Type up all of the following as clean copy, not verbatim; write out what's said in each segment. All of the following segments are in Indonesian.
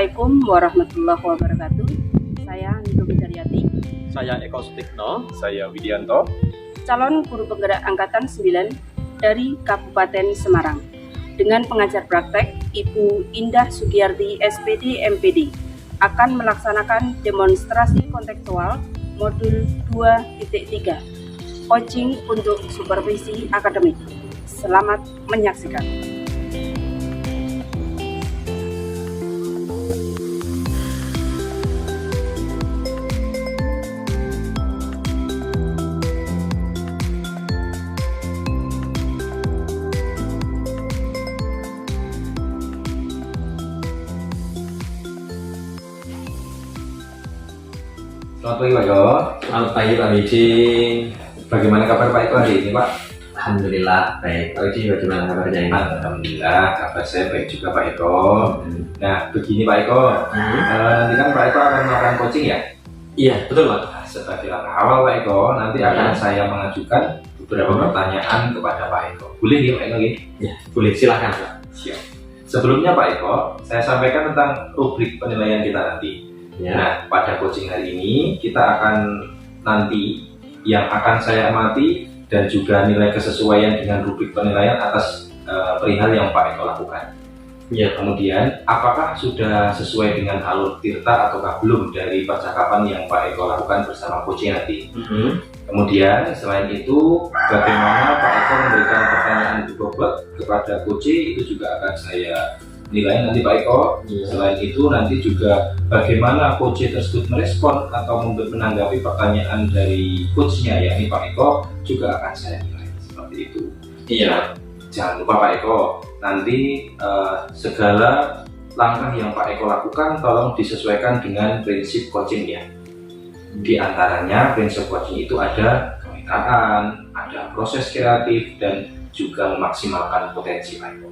Assalamualaikum warahmatullahi wabarakatuh. Saya Nito Widaryati, Saya Eko Sutikno. Saya Widianto. calon guru penggerak angkatan 9 dari Kabupaten Semarang. Dengan pengajar praktek Ibu Indah Sugiyarti SPD MPD akan melaksanakan demonstrasi kontekstual modul 2.3, coaching untuk supervisi akademik. Selamat menyaksikan. Selamat pagi Pak Eko. Selamat pagi Pak Widi. Bagaimana kabar Pak Eko hari ini Pak? Alhamdulillah baik. Pak Widi bagaimana kabarnya ini? Alhamdulillah kabar saya baik juga Pak Eko. Nah begini Pak Eko, nanti kan Pak Eko akan melakukan coaching ya? Iya betul Pak. Nah, sebagai langkah awal Pak Eko, nanti akan saya mengajukan beberapa pertanyaan kepada Pak Eko. Boleh ya Pak Eko? Ya boleh silahkan Pak. Siap. Sebelumnya Pak Eko, saya sampaikan tentang rubrik penilaian kita nanti. Ya. Nah, pada coaching hari ini kita akan nanti yang akan saya amati dan juga nilai kesesuaian dengan rubrik penilaian atas perihal yang Pak Eko lakukan. Ya. Kemudian, apakah sudah sesuai dengan alur tirta ataukah belum dari percakapan yang Pak Eko lakukan bersama coaching nanti? Kemudian, selain itu, bagaimana Pak Eko memberikan pertanyaan bobot kepada coaching itu juga akan saya nilai nanti Pak Eko. Selain itu nanti juga bagaimana coach tersebut merespon atau menanggapi pertanyaan dari coachnya yakni Pak Eko juga akan saya nilai seperti itu. Iya. Jangan lupa Pak Eko, nanti segala langkah yang Pak Eko lakukan tolong disesuaikan dengan prinsip coachingnya. Di antaranya prinsip coaching itu ada kemitraan, ada proses kreatif dan juga memaksimalkan potensi Pak Eko.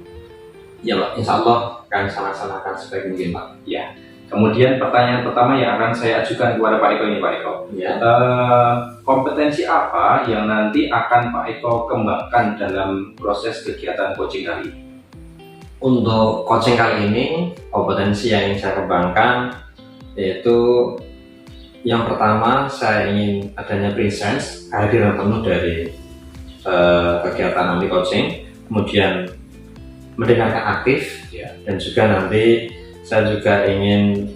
Ya Pak, insya Allah akan saya laksanakan sebaik mungkin Pak. Ya. Kemudian pertanyaan pertama yang akan saya ajukan kepada Pak Eko ini Pak Eko. Ya. Kompetensi apa yang nanti akan Pak Eko kembangkan dalam proses kegiatan coaching kali ini? Untuk coaching kali ini kompetensi yang ingin saya kembangkan yaitu yang pertama saya ingin adanya presence, kehadiran penuh dari kegiatan nanti coaching. Kemudian mendengarkan aktif Ya. dan juga nanti saya juga ingin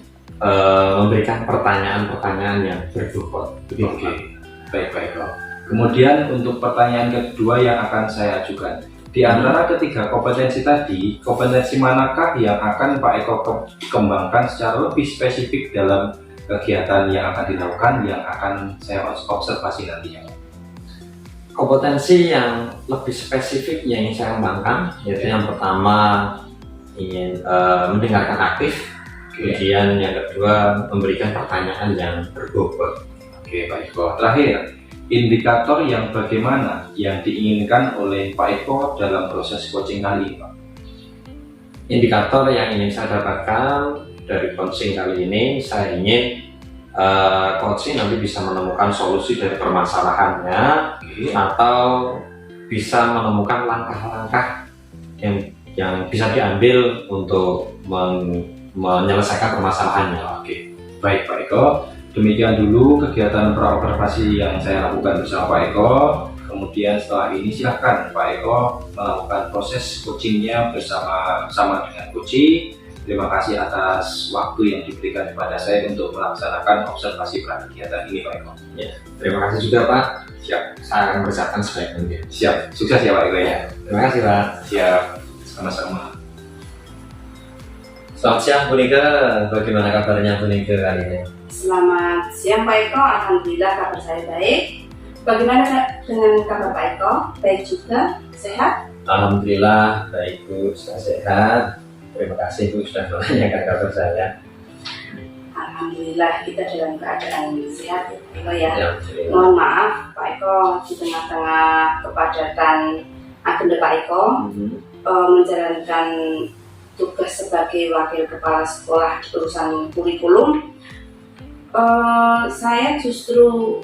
memberikan pertanyaan-pertanyaan yang berbobot. Oke, baik Pak Eko. Kemudian untuk pertanyaan kedua yang akan saya ajukan, di antara ketiga kompetensi tadi, kompetensi manakah yang akan Pak Eko kembangkan secara lebih spesifik dalam kegiatan yang akan dilakukan, yang akan saya observasi nantinya? Kompetensi yang lebih spesifik yang ingin saya kembangkan yaitu yang pertama ingin mendengarkan aktif, kemudian yang kedua memberikan pertanyaan yang berbobot. Oke Pak Eko. Terakhir, indikator yang bagaimana yang diinginkan oleh Pak Eko dalam proses coaching kali ini Pak? Indikator yang ingin saya dapatkan dari coaching kali ini, saya ingin coaching nanti bisa menemukan solusi dari permasalahannya atau bisa menemukan langkah-langkah yang bisa diambil untuk menyelesaikan permasalahannya. Oke, baik Pak Eko. Demikian dulu kegiatan praobservasi yang saya lakukan bersama Pak Eko. Kemudian setelah ini silakan Pak Eko melakukan proses coachingnya bersama dengan coaching. Terima kasih atas waktu yang diberikan kepada saya untuk melaksanakan observasi prakegiatan ini Pak Eko. Ya, terima kasih juga Pak. Siap. Saya akan berusaha sebaik mungkin. Siap. Sukses ya Pak Eko ya. Terima kasih Pak. Siap. Sama-sama. Selamat siang Bu Nika, bagaimana kabarnya Bu Nika kali ini? Selamat siang Pak Eko, alhamdulillah kabar saya baik. Bagaimana dengan kabar Pak Eko? Baik juga, sehat? Alhamdulillah baik Bu, sudah sehat. Terima kasih Bu sudah menanyakan kabar saya. Alhamdulillah kita dalam keadaan sehat Pak Eko ya. Alhamdulillah. Mohon maaf Pak Eko di tengah-tengah kepadatan agenda Pak Eko menjalankan tugas sebagai wakil kepala sekolah di urusan kurikulum. Saya justru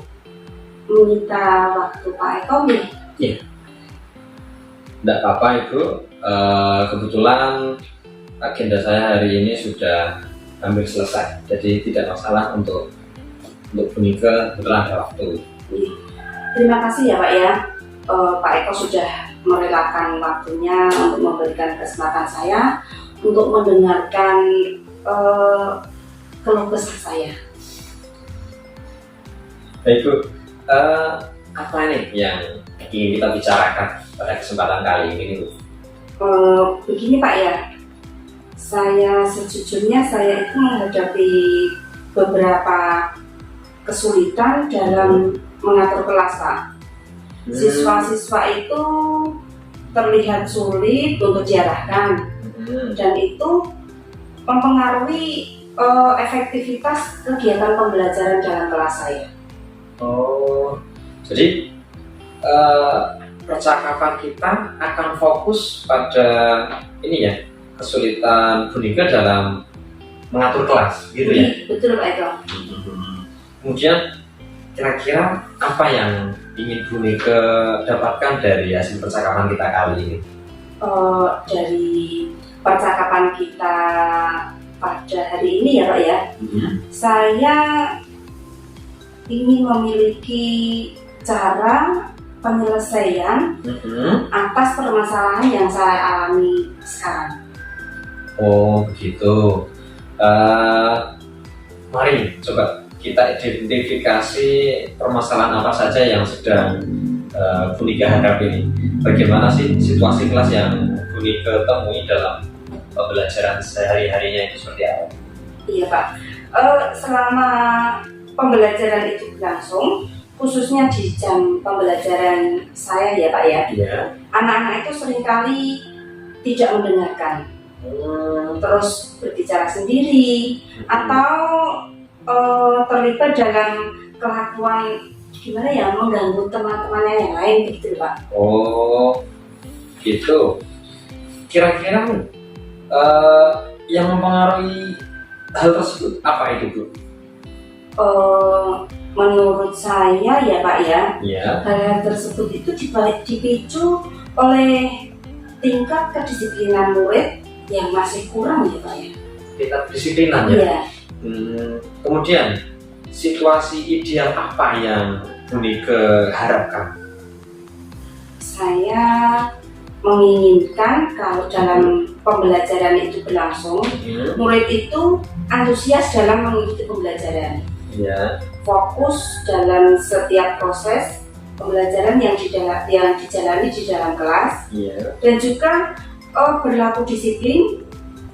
meminta waktu Pak Eko nih. Iya. Tidak apa-apa Ibu. Kebetulan agenda saya hari ini sudah hampir selesai. Jadi tidak masalah untuk Bunike setelah ada waktu. Terima kasih ya Pak ya. Pak Eko sudah merelakan waktunya untuk memberikan kesempatan saya untuk mendengarkan keluh kesah saya. Baik Bu, apa nih yang ingin kita bicarakan pada kesempatan kali ini Bu? Begini Pak ya, sejujurnya saya itu menghadapi beberapa kesulitan dalam mengatur kelas Pak. Siswa-siswa itu terlihat sulit untuk diarahkan dan itu mempengaruhi efektivitas kegiatan pembelajaran dalam kelas saya. Oh, jadi percakapan kita akan fokus pada ini ya, kesulitan Bunike dalam mengatur kelas, gitu ya? Betul Pak Eko. Kemudian kira-kira apa yang ingin Bunike dapatkan dari hasil percakapan kita kali ini? Dari percakapan kita pada hari ini ya Pak ya, saya ingin memiliki cara penyelesaian atas permasalahan yang saya alami sekarang. Oh begitu. Mari coba kita identifikasi permasalahan apa saja yang sedang Bunike hadapi ini. Bagaimana sih situasi kelas yang Bunike temui dalam pembelajaran sehari-harinya itu seperti apa? Iya Pak, selama pembelajaran itu berlangsung, khususnya di jam pembelajaran saya ya Pak ya, anak-anak itu seringkali tidak mendengarkan, terus berbicara sendiri atau terlibat dalam kelakuan gimana ya, mengganggu teman-temannya yang lain gitu Pak. Oh gitu. Kira-kira yang mempengaruhi hal tersebut apa itu Bu? Menurut saya ya Pak ya, hal tersebut itu dipicu oleh tingkat kedisiplinan murid yang masih kurang ya Pak ya. Tingkat kedisiplinan ya? Iya. Kemudian situasi ideal apa yang Bunike harapkan? Saya menginginkan kalau dalam pembelajaran itu berlangsung, murid itu antusias dalam mengikuti pembelajaran. Fokus dalam setiap proses pembelajaran yang dijalani di dalam kelas, dan juga berlaku disiplin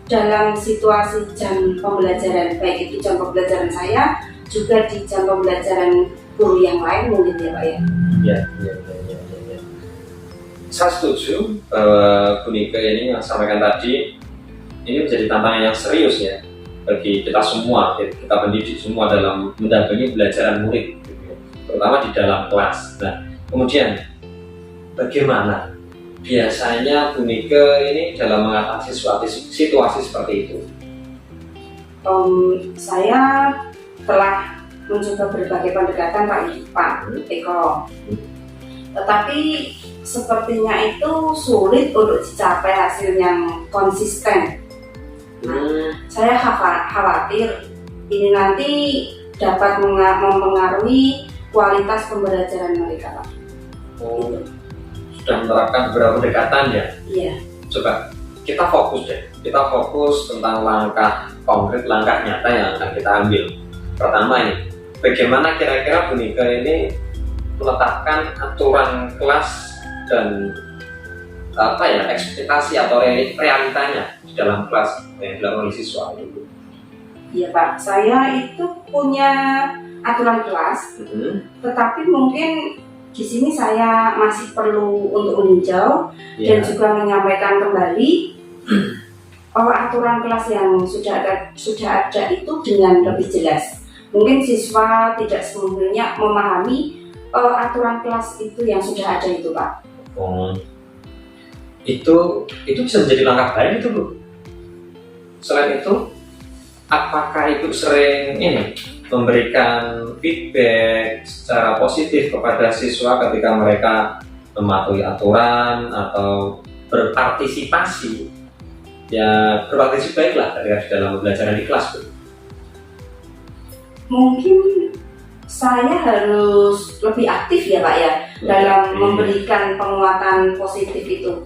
dalam situasi jam pembelajaran, baik itu jam pembelajaran saya juga di jam pembelajaran guru yang lain mungkin ya Pak ya. Saya setuju bahwa Bunike ini yang sampaikan tadi ini menjadi tantangan yang serius ya bagi kita semua, kita pendidik semua dalam mendampingi pembelajaran murid, terutama di dalam kelas. Nah, kemudian bagaimana biasanya Bunike ini dalam mengatasi situasi seperti itu? Saya telah mencoba berbagai pendekatan Pak Eko, tetapi sepertinya itu sulit untuk dicapai hasil yang konsisten. Saya khawatir ini nanti dapat mempengaruhi kualitas pembelajaran mereka Pak. Sudah menerapkan beberapa pendekatan ya? Iya. Coba kita fokus deh, kita fokus tentang langkah konkret, langkah nyata yang akan kita ambil. Pertama ini, bagaimana kira-kira Bunike ini menetapkan aturan kelas dan ekspektasi atau realitanya di dalam kelas yang dilakukan oleh siswa itu? Iya Pak, saya itu punya aturan kelas, tetapi mungkin di sini saya masih perlu untuk meninjau dan juga menyampaikan kembali aturan kelas yang sudah ada itu dengan lebih jelas. Mungkin siswa tidak semuanya memahami aturan kelas itu yang sudah ada itu Pak. Itu bisa menjadi langkah baik itu Bu. Selain itu, apakah Ibu sering memberikan feedback secara positif kepada siswa ketika mereka mematuhi aturan atau berpartisipasi? Ya berpartisipasi baiklah ketika di dalam pembelajaran di kelas Bu. Mungkin saya harus lebih aktif ya Pak ya dalam memberikan penguatan positif itu.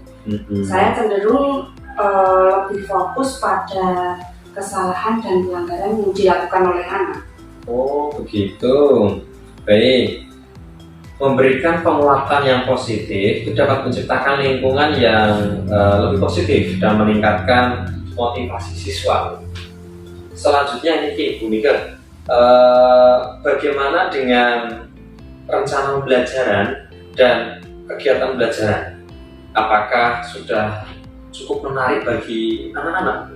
Saya cenderung lebih fokus pada kesalahan dan pelanggaran yang dilakukan oleh anak. Oh begitu, baik. Memberikan penguatan yang positif itu dapat menciptakan lingkungan yang lebih positif dan meningkatkan motivasi siswa. Selanjutnya ini Bu Mika, bagaimana dengan rencana pembelajaran dan kegiatan pembelajaran? Apakah sudah cukup menarik bagi anak-anak?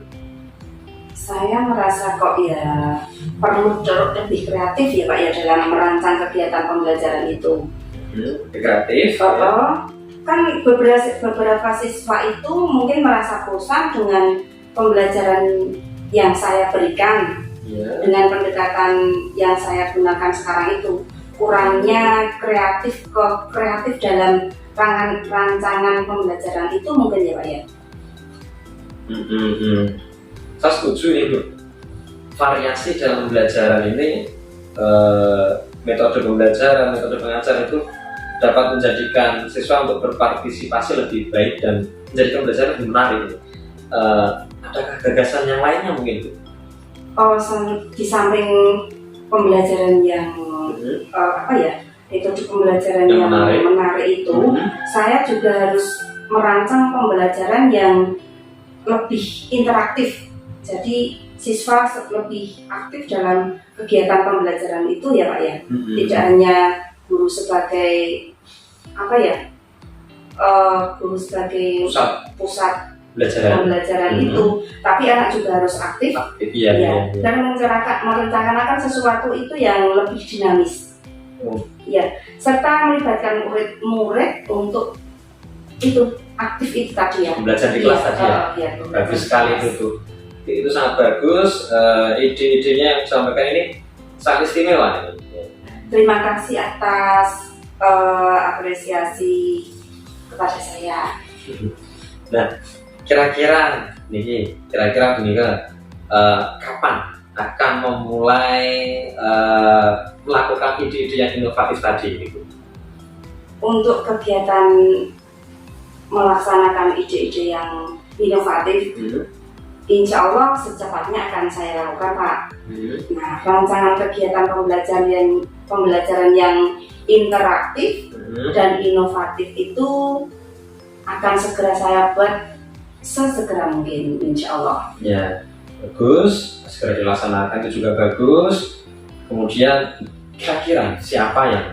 Saya merasa kok ya perlu lebih kreatif ya Pak ya dalam merancang kegiatan pembelajaran itu. Kreatif? Kan beberapa siswa itu mungkin merasa bosan dengan pembelajaran yang saya berikan, dengan pendekatan yang saya gunakan sekarang itu. Kurangnya kreatif dalam rancangan pembelajaran itu mungkin ya Pak ya. Saya setuju nih Bu. Variasi dalam pembelajaran ini, metode pembelajaran, metode pengajar itu dapat menjadikan siswa untuk berpartisipasi lebih baik dan menjadikan pembelajaran lebih menarik. Adakah gagasan yang lainnya mungkin Bu? Di samping pembelajaran yang metode pembelajaran yang menarik itu, saya juga harus merancang pembelajaran yang lebih interaktif. Jadi siswa lebih aktif dalam kegiatan pembelajaran itu ya Pak ya. Tidak hanya guru sebagai guru sebagai pusat pembelajaran itu, tapi anak juga harus aktif dan merencanakan sesuatu itu yang lebih dinamis. Serta melibatkan murid untuk itu aktif itu tadi ya. Belajar di kelas tadi ya. Bagus sekali itu. Itu sangat bagus. Ide-idenya yang disampaikan ini sangat istimewa. Terima kasih atas apresiasi kepada saya. Nah, kira-kira Bunika, kapan akan memulai melakukan ide-ide yang inovatif tadi ini Bu? Untuk kegiatan melaksanakan ide-ide yang inovatif, insya Allah secepatnya akan saya lakukan Pak. Nah, rancangan kegiatan pembelajaran yang interaktif dan inovatif itu akan segera saya buat sesegera mungkin, insya Allah. Ya, bagus. Segera dilaksanakan itu juga bagus. Kemudian kira-kira siapa yang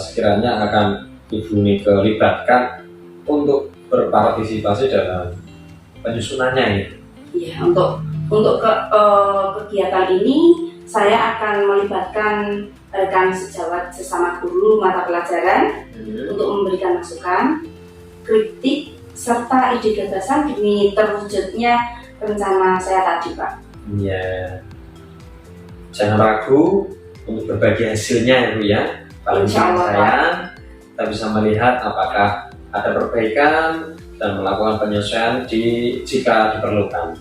sekiranya akan Ibu Mika libatkan untuk berpartisipasi dalam penyusunannya ini? Ya, untuk kegiatan ini saya akan melibatkan rekan sejawat sesama guru mata pelajaran untuk memberikan masukan, kritik, serta ide gagasan demi terwujudnya rencana saya tadi Pak. Ya, jangan ragu untuk berbagi hasilnya ya Bu ya. Paling saya kita bisa melihat apakah ada perbaikan dan melakukan penyesuaian jika diperlukan.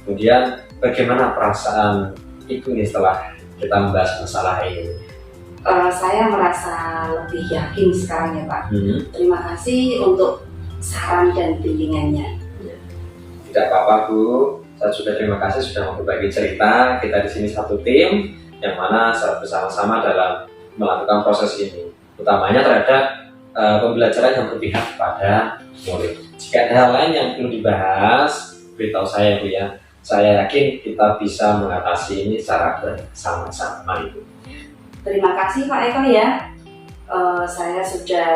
Kemudian bagaimana perasaan Ibu nih setelah kita membahas masalah ini? Saya merasa lebih yakin sekarang ya Pak. Terima kasih untuk saran dan bimbingannya. Tidak apa-apa Bu, saya juga terima kasih sudah mau berbagi cerita. Kita di sini satu tim yang mana bersama-sama dalam melakukan proses ini, utamanya terhadap pembelajaran yang berpihak kepada murid. Jika ada hal lain yang perlu dibahas, beritahu saya Bu ya. Saya yakin kita bisa mengatasi ini secara bersama-sama Ibu. Terima kasih Pak Eko ya. Saya sudah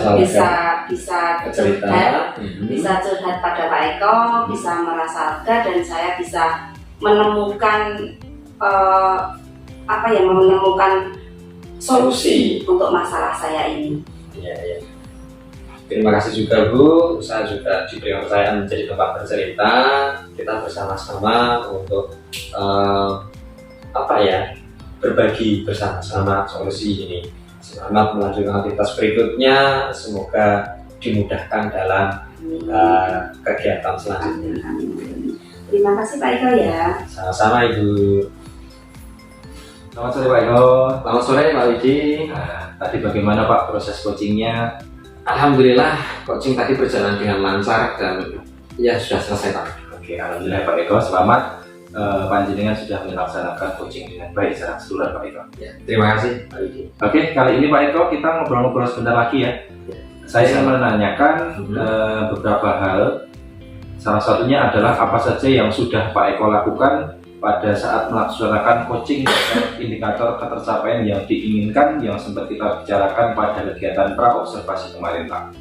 bisa curhat pada Pak Eko, bisa merasa lega dan saya bisa menemukan menemukan solusi untuk masalah saya ini. Ya. Terima kasih juga Bu, saya juga diberi kepercayaan menjadi tempat bercerita. Kita bersama-sama untuk berbagi bersama-sama solusi ini. Selamat melanjutkan aktivitas berikutnya, semoga dimudahkan dalam kegiatan selanjutnya. Terima kasih Pak Eko ya. Sama-sama Ibu. Selamat sore Pak Eko. Selamat sore Pak Widi. Nah, tadi bagaimana Pak proses coachingnya? Alhamdulillah coaching tadi berjalan dengan lancar dan ya sudah selesai Pak. Oke, alhamdulillah Pak Eko, selamat. Panjenengan sudah melaksanakan coaching dengan baik secara keseluruhan Pak Eko. Ya, terima kasih Pak Widi. Oke, kali ini Pak Eko kita ngobrol-ngobrol sebentar lagi ya. Saya ingin menanyakan beberapa hal. Salah satunya adalah apa saja yang sudah Pak Eko lakukan pada saat melaksanakan coaching dan indikator ketercapaian yang diinginkan yang sempat kita bicarakan pada kegiatan pra-observasi kemarin Pak.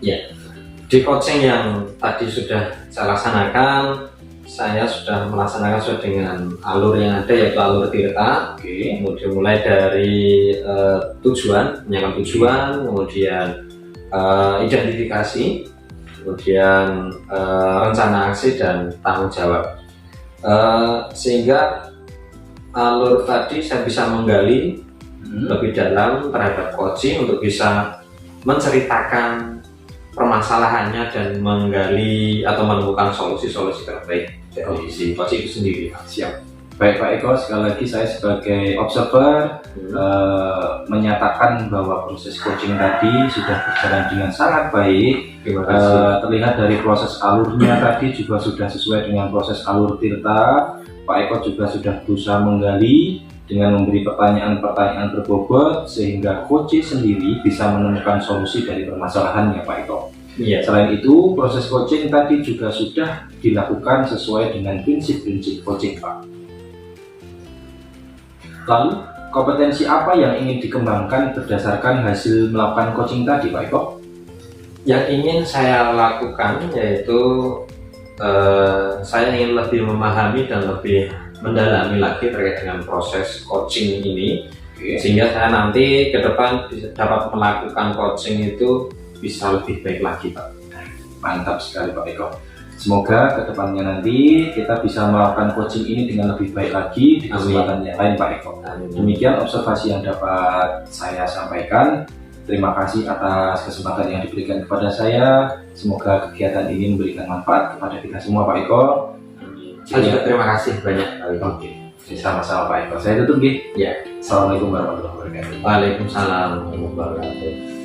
Ya, di coaching yang tadi sudah saya laksanakan, saya sudah melaksanakan sesuai dengan alur yang ada, yaitu alur tirta. Oke. Kemudian mulai dari tujuan, menyampaikan tujuan, kemudian identifikasi, kemudian rencana aksi dan tanggung jawab. Sehingga alur tadi saya bisa menggali lebih dalam terhadap coaching untuk bisa menceritakan permasalahannya dan menggali atau menemukan solusi-solusi terbaik dari si coaching itu sendiri. Siap. Baik Pak Eko, sekali lagi saya sebagai observer menyatakan bahwa proses coaching tadi sudah berjalan dengan sangat baik. Terima kasih. Terlihat dari proses alurnya tadi juga sudah sesuai dengan proses alur tirta. Pak Eko juga sudah berusaha menggali dengan memberi pertanyaan-pertanyaan berbobot sehingga coach sendiri bisa menemukan solusi dari permasalahannya Pak Eko. Iya. Selain itu, proses coaching tadi juga sudah dilakukan sesuai dengan prinsip-prinsip coaching Pak. Lalu, kompetensi apa yang ingin dikembangkan berdasarkan hasil melakukan coaching tadi Pak Eko? Yang ingin saya lakukan yaitu saya ingin lebih memahami dan lebih mendalami lagi terkait dengan proses coaching ini. Sehingga saya nanti ke depan bisa dapat melakukan coaching itu bisa lebih baik lagi Pak. Mantap sekali Pak Eko. Semoga kedepannya nanti kita bisa melakukan coaching ini dengan lebih baik lagi di kesempatan yang lain Pak Eko. Demikian observasi yang dapat saya sampaikan. Terima kasih atas kesempatan yang diberikan kepada saya. Semoga kegiatan ini memberikan manfaat kepada kita semua Pak Eko. Saya juga terima kasih banyak Pak Eko. Oke, sama-sama Pak Eko. Saya tutup ya. Ya. Assalamualaikum warahmatullahi wabarakatuh. Waalaikumsalam warahmatullahi wabarakatuh.